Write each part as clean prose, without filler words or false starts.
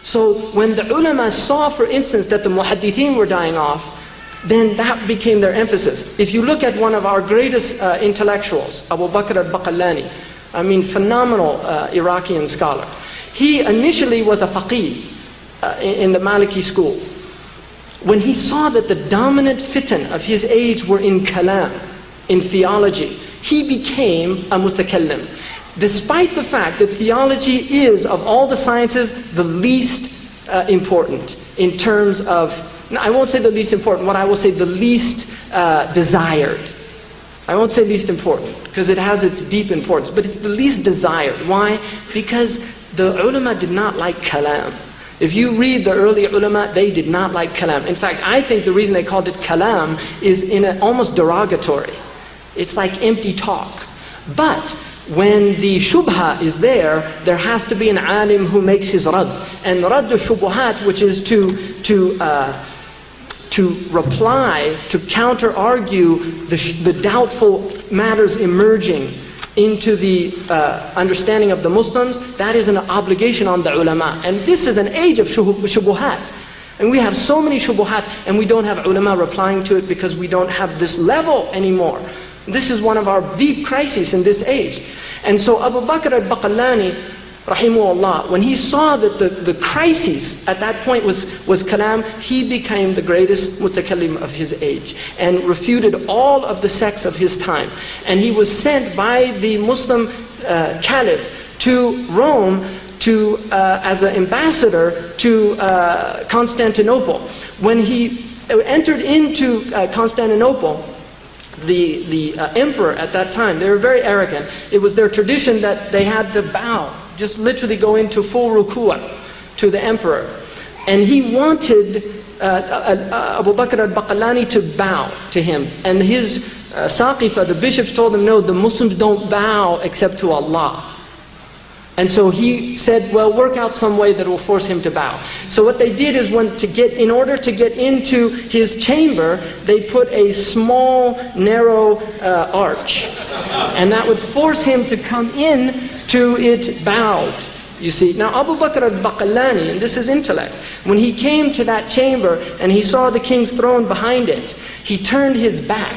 So when the ulama saw, for instance, that the muhaddithin were dying off, then that became their emphasis. If you look at one of our greatest intellectuals, Al-Baqillânî, I mean, phenomenal Iraqi scholar. He initially was a faqih in the Maliki school. When he saw that the dominant fitan of his age were in kalam, in theology, he became a mutakallim. Despite the fact that theology is, of all the sciences, the least important in terms of, I won't say the least important, what I will say the least desired. I won't say least important, because it has its deep importance, but it's the least desired. Why? Because the ulama did not like kalam. If you read the early ulama, they did not like kalam. In fact, I think the reason they called it kalam is in an almost derogatory. It's like empty talk. But when the shubha is there has to be an alim who makes his rad. And rad al-shubuhat, which is to reply, to counter-argue the doubtful matters emerging into the understanding of the Muslims, that is an obligation on the ulama. And this is an age of shubuhat. And we have so many shubuhat, and we don't have ulama replying to it because we don't have this level anymore. This is one of our deep crises in this age. And so Abu Bakr al-Baqillânî, rahimahullah, when he saw that the crisis at that point was kalam, he became the greatest mutakallim of his age and refuted all of the sects of his time. And he was sent by the Muslim caliph to Rome as an ambassador to Constantinople. When he entered into Constantinople, the emperor at that time, they were very arrogant. It was their tradition that they had to bow, just literally go into full ruku'ah to the emperor. And he wanted Abu Bakr al-Baqillânî to bow to him. And his saqifa, the bishops, told him, no, the Muslims don't bow except to Allah. And so he said, well, work out some way that will force him to bow. So what they did is, in order to get into his chamber, they put a small, narrow arch. And that would force him to come in to it bowed. You see, now Abu Bakr al-Baqillânî, and this is intellect, when he came to that chamber and he saw the king's throne behind it, he turned his back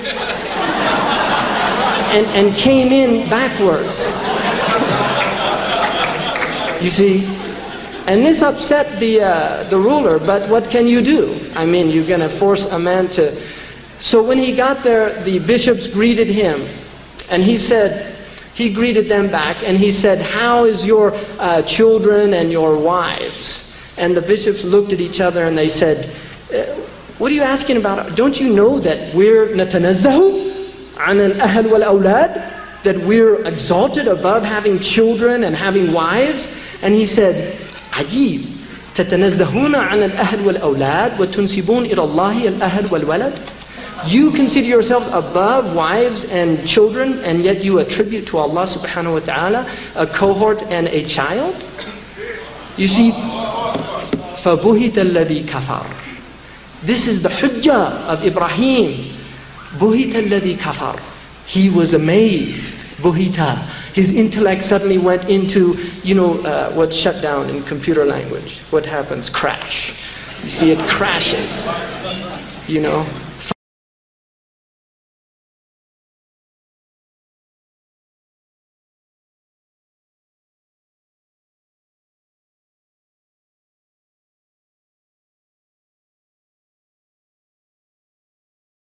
and came in backwards. You see, and this upset the ruler, but what can you do? I mean, you're going to force a man to... So when he got there, the bishops greeted him, and he greeted them back, and he said, how is your children and your wives? And the bishops looked at each other and they said, what are you asking about? Don't you know that we're natanazzahu an al-ahl wal-awlad? That we're exalted above having children and having wives? And he said, عجيب تتنزهون عن الأهل والأولاد وتنسبون إلى الله الأهل والولد. You consider yourselves above wives and children, and yet you attribute to Allah subhanahu wa ta'ala a cohort and a child? You see, فَبُهِتَ الَّذِي كَفَرَ. This is the hujjah of Ibrahim. بُهِتَ الَّذِي كَفَرَ. He was amazed. Buhita. His intellect suddenly went into, what's shut down in computer language. What happens? Crash. You see, it crashes.